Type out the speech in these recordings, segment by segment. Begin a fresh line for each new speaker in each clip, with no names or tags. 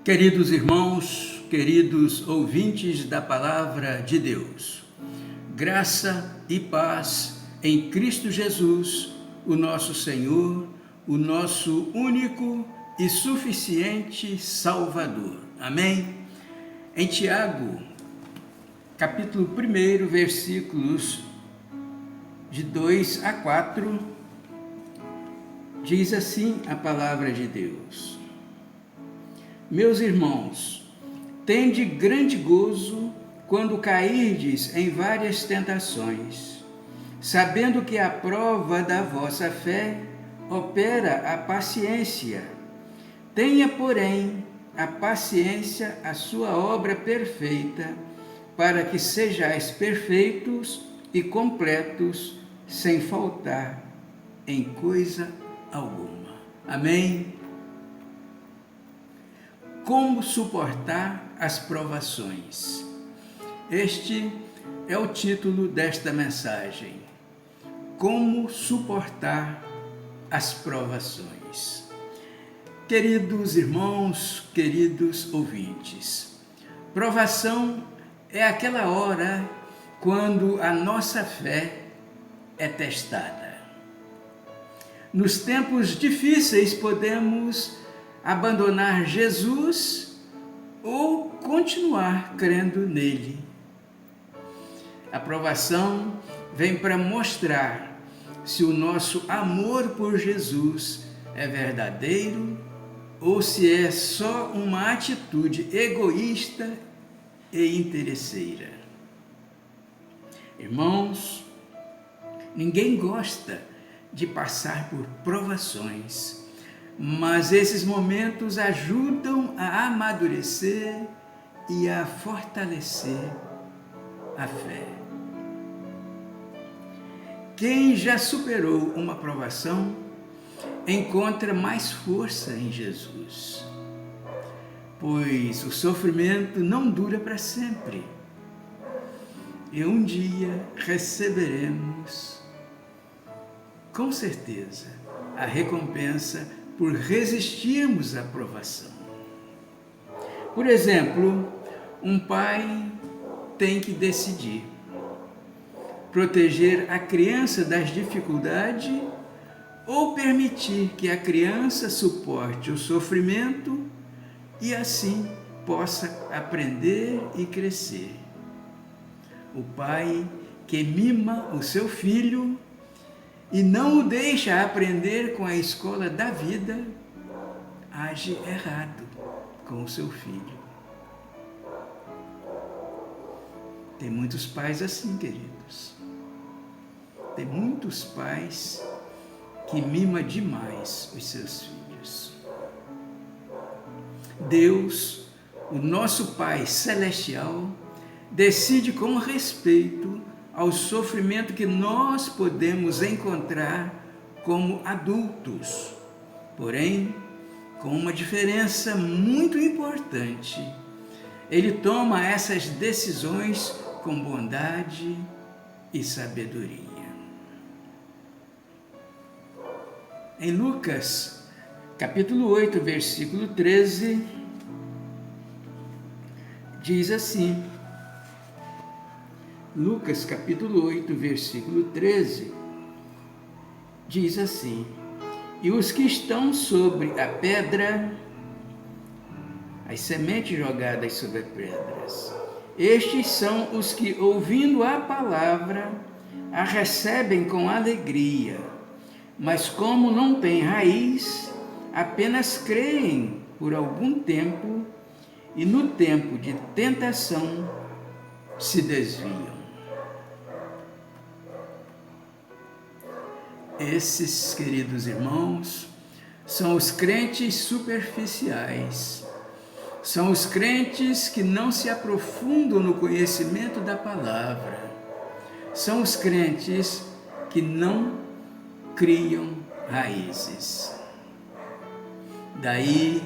Queridos irmãos, queridos ouvintes da Palavra de Deus, graça e paz em Cristo Jesus, o nosso Senhor, o nosso único e suficiente Salvador. Amém? Em Tiago, capítulo 1, versículos de 2 a 4, diz assim a Palavra de Deus: Meus irmãos, tende grande gozo quando cairdes em várias tentações, sabendo que a prova da vossa fé opera a paciência. Tenha, porém, a paciência a sua obra perfeita, para que sejais perfeitos e completos, sem faltar em coisa alguma. Amém? Como suportar as provações? Este é o título desta mensagem. Como suportar as provações? Queridos irmãos, queridos ouvintes, provação é aquela hora quando a nossa fé é testada. Nos tempos difíceis podemos abandonar Jesus ou continuar crendo nele. A provação vem para mostrar se o nosso amor por Jesus é verdadeiro ou se é só uma atitude egoísta e interesseira. Irmãos, ninguém gosta de passar por provações, mas esses momentos ajudam a amadurecer e a fortalecer a fé. Quem já superou uma provação encontra mais força em Jesus, pois o sofrimento não dura para sempre e um dia receberemos, com certeza, a recompensa por resistirmos à provação. Por exemplo, um pai tem que decidir proteger a criança das dificuldades ou permitir que a criança suporte o sofrimento e assim possa aprender e crescer. O pai que mima o seu filho e não o deixa aprender com a escola da vida, age errado com o seu filho. Tem muitos pais assim, queridos. Tem muitos pais que mimam demais os seus filhos. Deus, o nosso Pai Celestial, decide com respeito ao sofrimento que nós podemos encontrar como adultos. Porém, com uma diferença muito importante, Ele toma essas decisões com bondade e sabedoria. Em Lucas, capítulo 8, versículo 13, diz assim, Lucas, capítulo 8, versículo 13, diz assim: E os que estão sobre a pedra, as sementes jogadas sobre as pedras, estes são os que, ouvindo a palavra, a recebem com alegria, mas como não têm raiz, apenas creem por algum tempo e no tempo de tentação se desviam. Esses, queridos irmãos, são os crentes superficiais. São os crentes que não se aprofundam no conhecimento da palavra. São os crentes que não criam raízes. Daí,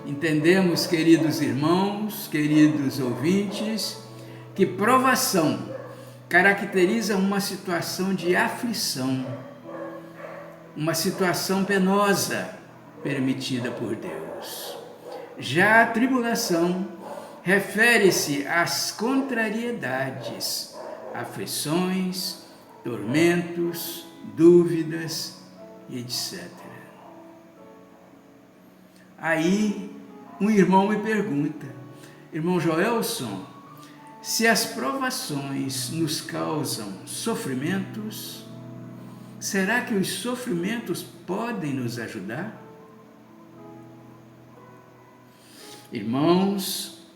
entendemos, queridos irmãos, queridos ouvintes, que provação caracteriza uma situação de aflição, uma situação penosa permitida por Deus. Já a tribulação refere-se às contrariedades, aflições, tormentos, dúvidas e etc. Aí um irmão me pergunta: irmão Joelson, se as provações nos causam sofrimentos, será que os sofrimentos podem nos ajudar? Irmãos,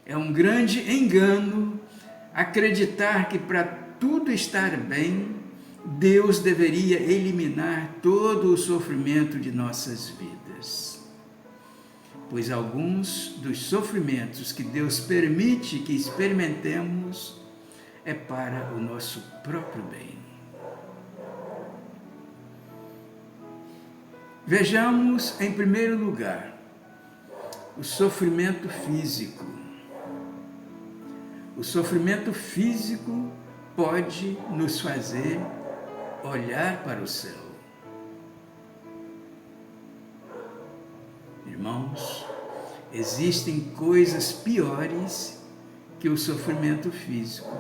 é um grande engano acreditar que para tudo estar bem, Deus deveria eliminar todo o sofrimento de nossas vidas. Pois alguns dos sofrimentos que Deus permite que experimentemos é para o nosso próprio bem. Vejamos, em primeiro lugar, o sofrimento físico. O sofrimento físico pode nos fazer olhar para o céu. Irmãos, existem coisas piores que o sofrimento físico.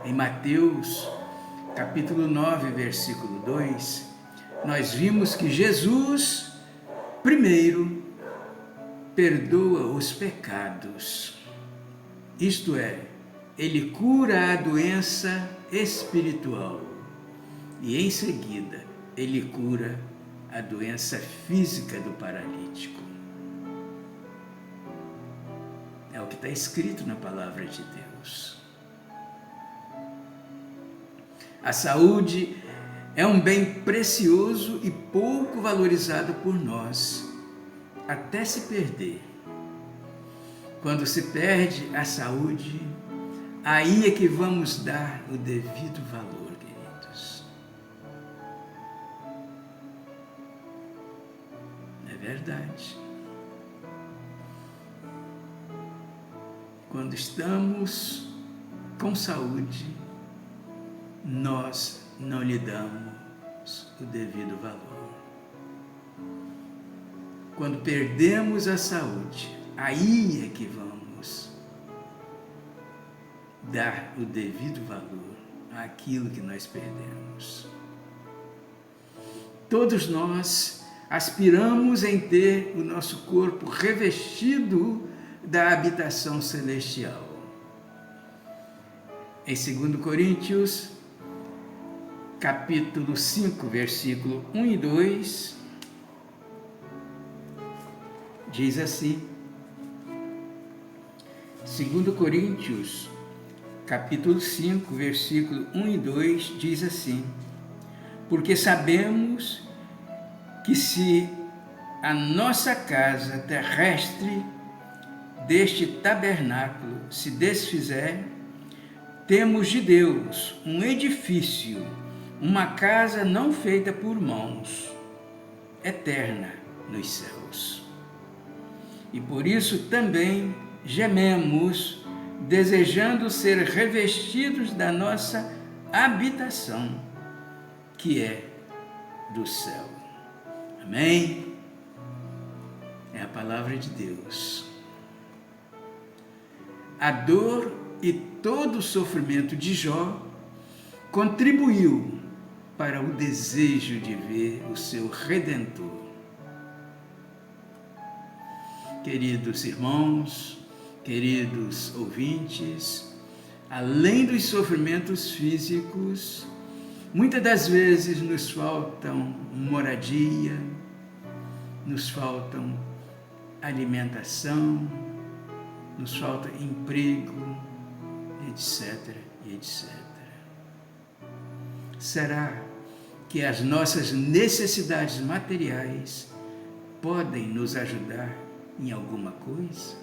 Em Mateus, capítulo 9, versículo 2, nós vimos que Jesus, primeiro, perdoa os pecados. Isto é, ele cura a doença espiritual e, em seguida, ele cura a doença física do paralítico. É o que está escrito na palavra de Deus. A saúde é um bem precioso e pouco valorizado por nós, até se perder. Quando se perde a saúde, aí é que vamos dar o devido valor, queridos. É verdade. Quando estamos com saúde, nós não lhe damos o devido valor. Quando perdemos a saúde, aí é que vamos dar o devido valor àquilo que nós perdemos. Todos nós aspiramos em ter o nosso corpo revestido da habitação celestial. Em 2 Coríntios, capítulo 5, versículo 1 e 2, diz assim, 2 Coríntios, capítulo 5, versículo 1 e 2, diz assim: porque sabemos que se a nossa casa terrestre deste tabernáculo se desfizer, temos de Deus um edifício, uma casa não feita por mãos, eterna nos céus. E por isso também gememos, desejando ser revestidos da nossa habitação, que é do céu. Amém? É a palavra de Deus. A dor e todo o sofrimento de Jó contribuiu para o desejo de ver o seu Redentor. Queridos irmãos, queridos ouvintes, além dos sofrimentos físicos, muitas das vezes nos faltam moradia, nos faltam alimentação, nos falta emprego, etc, etc. Será que as nossas necessidades materiais podem nos ajudar em alguma coisa?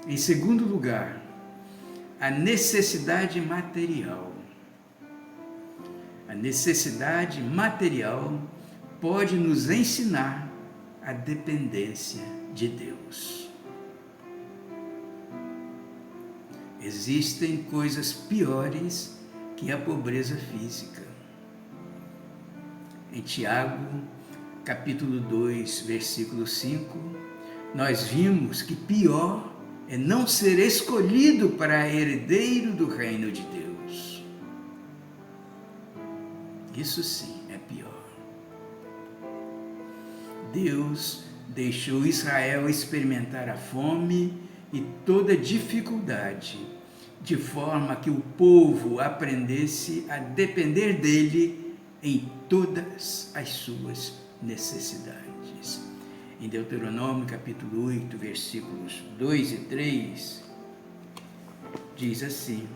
Em segundo lugar, a necessidade material. A necessidade material pode nos ensinar a dependência de Deus. Existem coisas piores que a pobreza física. Em Tiago, capítulo 2, versículo 5, nós vimos que pior é não ser escolhido para herdeiro do reino de Deus. Isso sim é pior. Deus deixou Israel experimentar a fome e toda dificuldade, de forma que o povo aprendesse a depender dele em todas as suas necessidades. Em Deuteronômio capítulo 8, versículos 2 e 3, diz assim,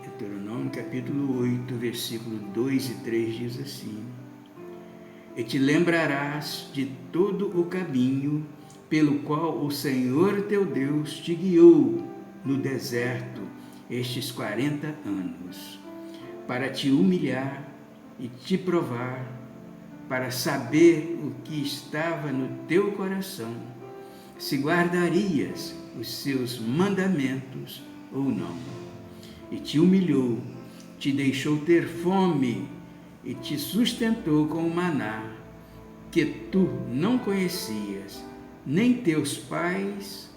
Deuteronômio capítulo 8, versículo 2 e 3 diz assim: E te lembrarás de todo o caminho pelo qual o Senhor teu Deus te guiou no deserto estes 40 anos, para te humilhar e te provar, para saber o que estava no teu coração, se guardarias os seus mandamentos ou não. E te humilhou, te deixou ter fome e te sustentou com o maná, que tu não conhecias, nem teus pais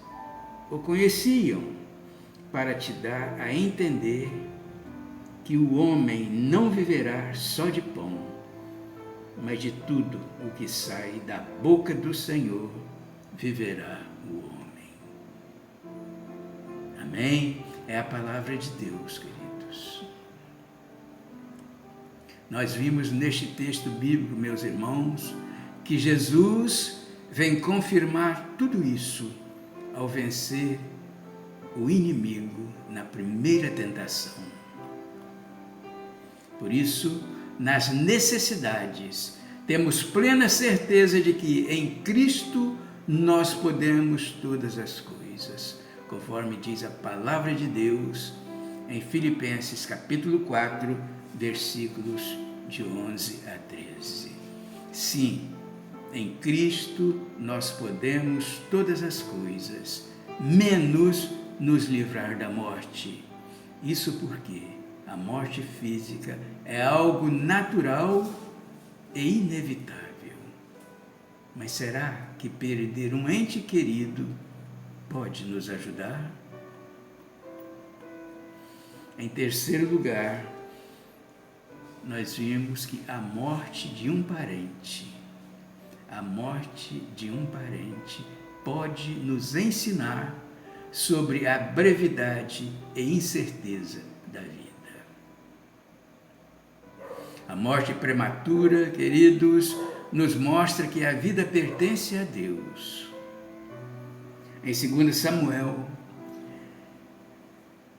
o conheciam, para te dar a entender que o homem não viverá só de pão, mas de tudo o que sai da boca do Senhor viverá o homem. Amém? É a palavra de Deus, queridos. Nós vimos neste texto bíblico, meus irmãos, que Jesus vem confirmar tudo isso ao vencer o inimigo na primeira tentação. Por isso, nas necessidades, temos plena certeza de que em Cristo nós podemos todas as coisas, conforme diz a palavra de Deus em Filipenses capítulo 4, versículos de 11 a 13. Sim, em Cristo nós podemos todas as coisas, menos nos livrar da morte. Isso porque a morte física é algo natural e inevitável. Mas será que perder um ente querido pode nos ajudar? Em terceiro lugar, nós vimos que a morte de um parente pode nos ensinar sobre a brevidade e incerteza da vida. A morte prematura, queridos, nos mostra que a vida pertence a Deus. Em 2 Samuel,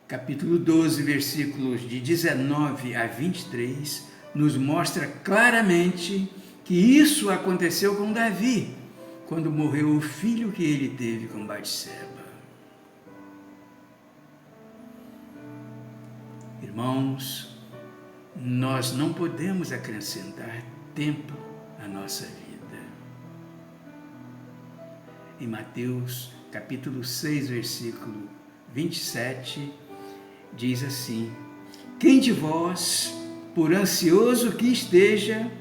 capítulo 12, versículos de 19 a 23, nos mostra claramente que isso aconteceu com Davi, quando morreu o filho que ele teve com Batseba. Irmãos, nós não podemos acrescentar tempo à nossa vida. Em Mateus, capítulo 6, versículo 27, diz assim: Quem de vós, por ansioso que esteja,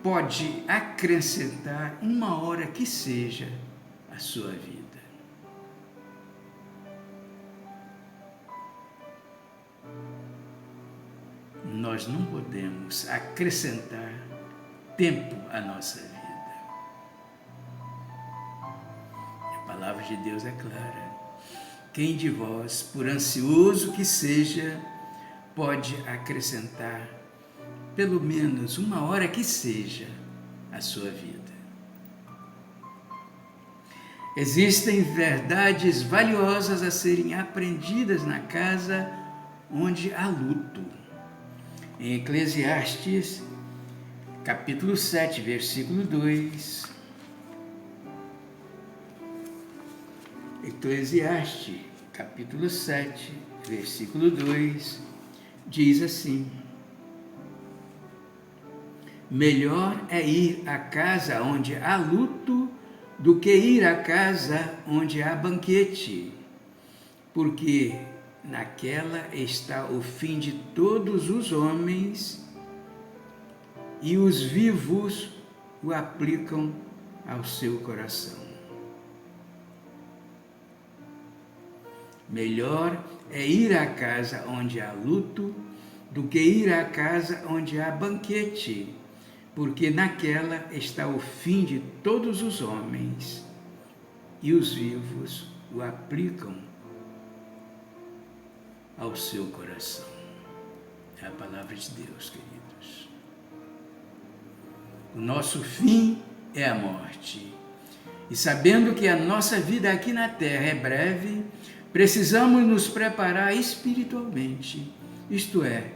pode acrescentar uma hora que seja à sua vida? Nós não podemos acrescentar tempo à nossa vida. A palavra de Deus é clara. Quem de vós, por ansioso que seja, pode acrescentar pelo menos uma hora que seja à sua vida? Existem verdades valiosas a serem aprendidas na casa onde há luto. Em Eclesiastes, capítulo 7, versículo 2. Eclesiastes, capítulo 7, versículo 2, diz assim: Melhor é ir à casa onde há luto do que ir à casa onde há banquete, porque naquela está o fim de todos os homens e os vivos o aplicam ao seu coração. Melhor é ir à casa onde há luto do que ir à casa onde há banquete, porque naquela está o fim de todos os homens, e os vivos o aplicam ao seu coração. É a palavra de Deus, queridos. O nosso fim é a morte. E sabendo que a nossa vida aqui na terra é breve, precisamos nos preparar espiritualmente, isto é,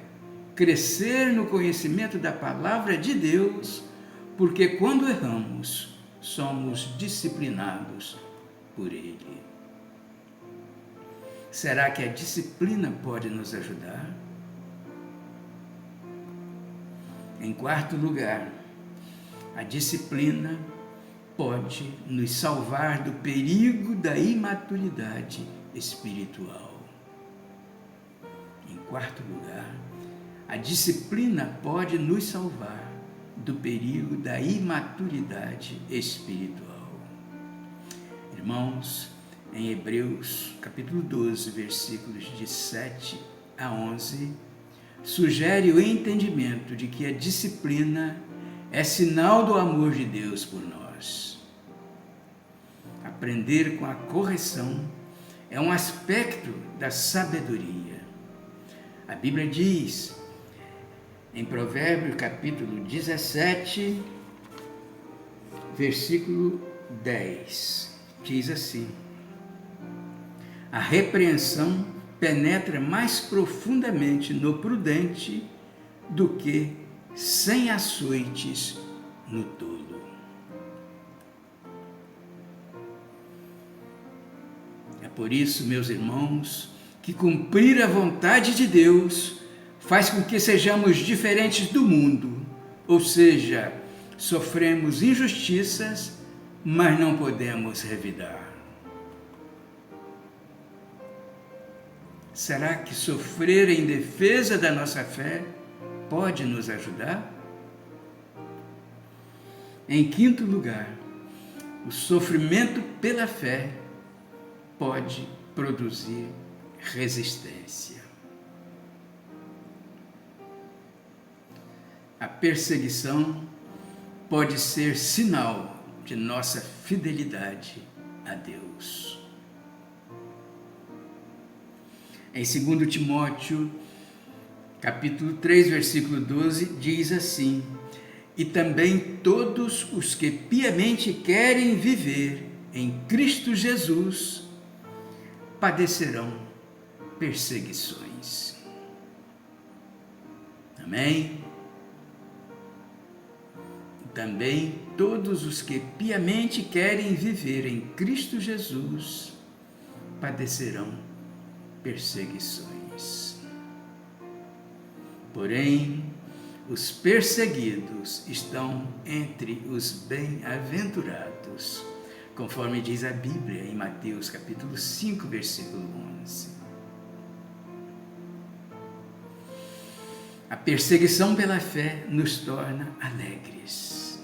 crescer no conhecimento da palavra de Deus, porque quando erramos, somos disciplinados por Ele. Será que a disciplina pode nos ajudar? Em quarto lugar, a disciplina pode nos salvar do perigo da imaturidade espiritual. Em quarto lugar, a disciplina pode nos salvar do perigo da imaturidade espiritual. Irmãos, em Hebreus, capítulo 12, versículos de 7 a 11, sugere o entendimento de que a disciplina é sinal do amor de Deus por nós. Aprender com a correção é um aspecto da sabedoria. A Bíblia diz, em Provérbios, capítulo 17, versículo 10, diz assim: a repreensão penetra mais profundamente no prudente do que 100 açoites no tolo. É por isso, meus irmãos, que cumprir a vontade de Deus faz com que sejamos diferentes do mundo, ou seja, sofremos injustiças, mas não podemos revidar. Será que sofrer em defesa da nossa fé pode nos ajudar? Em quinto lugar, o sofrimento pela fé pode produzir resistência. A perseguição pode ser sinal de nossa fidelidade a Deus. Em 2 Timóteo, capítulo 3, versículo 12, diz assim: e também todos os que piamente querem viver em Cristo Jesus padecerão perseguições. Amém? Também todos os que piamente querem viver em Cristo Jesus padecerão perseguições. Porém, os perseguidos estão entre os bem-aventurados, conforme diz a Bíblia em Mateus capítulo 5, versículo 11. A perseguição pela fé nos torna alegres.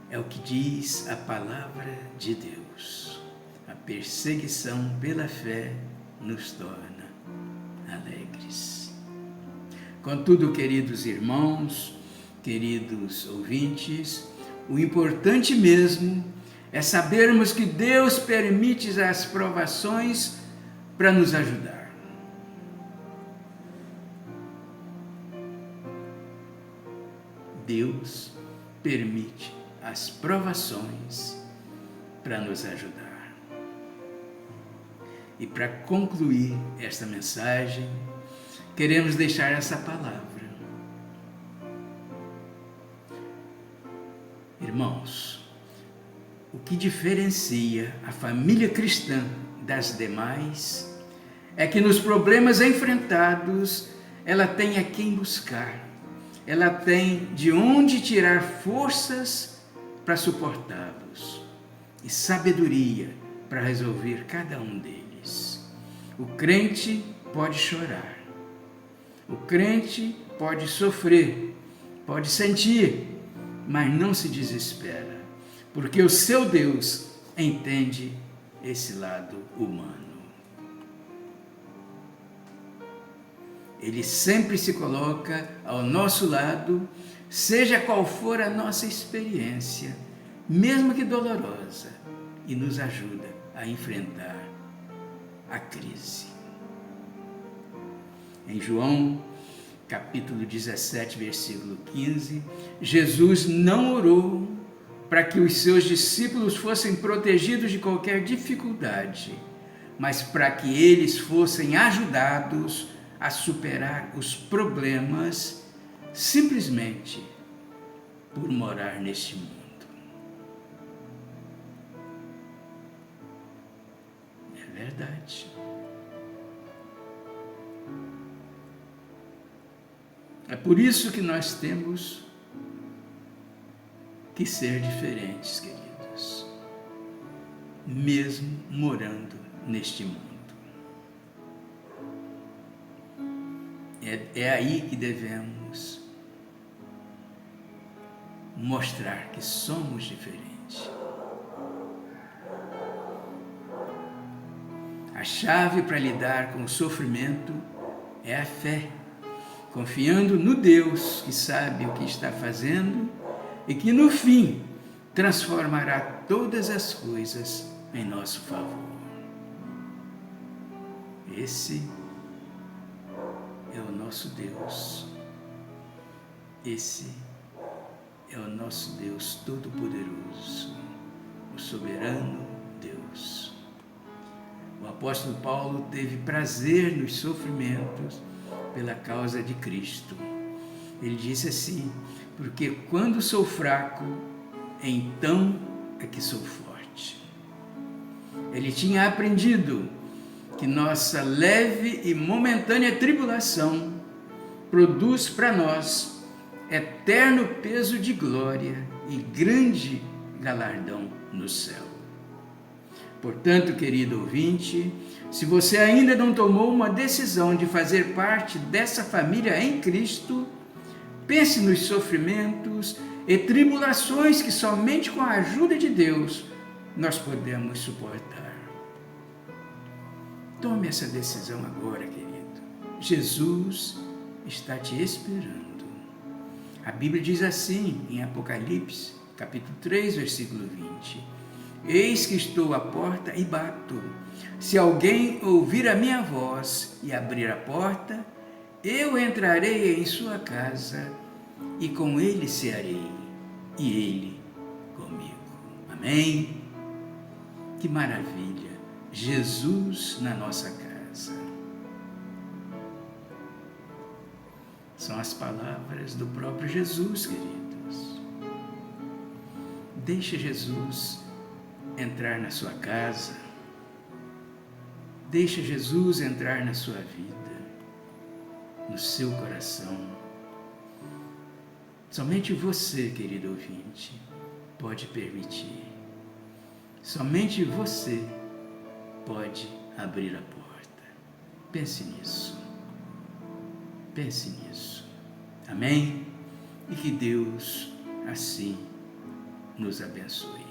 É o que diz a palavra de Deus. A perseguição pela fé nos torna alegres. Contudo, queridos irmãos, queridos ouvintes, o importante mesmo é sabermos que Deus permite as provações para nos ajudar. Deus permite as provações para nos ajudar. E para concluir esta mensagem, queremos deixar essa palavra. Irmãos, o que diferencia a família cristã das demais é que nos problemas enfrentados ela tem a quem buscar, ela tem de onde tirar forças para suportá-los e sabedoria para resolver cada um deles. O crente pode chorar, o crente pode sofrer, pode sentir, mas não se desespera, porque o seu Deus entende esse lado humano. Ele sempre se coloca ao nosso lado, seja qual for a nossa experiência, mesmo que dolorosa, e nos ajuda a enfrentar a crise. Em João, capítulo 17, versículo 15, Jesus não orou para que os seus discípulos fossem protegidos de qualquer dificuldade, mas para que eles fossem ajudados a superar os problemas simplesmente por morar neste mundo. É verdade. É por isso que nós temos que ser diferentes, queridos, mesmo morando neste mundo. É aí que devemos mostrar que somos diferentes. A chave para lidar com o sofrimento é a fé, confiando no Deus que sabe o que está fazendo e que no fim transformará todas as coisas em nosso favor. Esse é o nosso Deus. Esse é o nosso Deus Todo-Poderoso, o soberano Deus. O apóstolo Paulo teve prazer nos sofrimentos pela causa de Cristo. Ele disse assim: porque quando sou fraco, então é que sou forte. Ele tinha aprendido que nossa leve e momentânea tribulação produz para nós eterno peso de glória e grande galardão no céu. Portanto, querido ouvinte, se você ainda não tomou uma decisão de fazer parte dessa família em Cristo, pense nos sofrimentos e tribulações que somente com a ajuda de Deus nós podemos suportar. Tome essa decisão agora, querido. Jesus está te esperando. A Bíblia diz assim, em Apocalipse, capítulo 3, versículo 20. Eis que estou à porta e bato. Se alguém ouvir a minha voz e abrir a porta, eu entrarei em sua casa e com ele cearei, e ele comigo. Amém? Que maravilha! Jesus na nossa casa. São as palavras do próprio Jesus, queridos. Deixe Jesus entrar na sua casa. Deixe Jesus entrar na sua vida, no seu coração. Somente você, querido ouvinte, pode permitir. Somente você pode abrir a porta. Pense nisso. Pense nisso. Amém? E que Deus assim nos abençoe.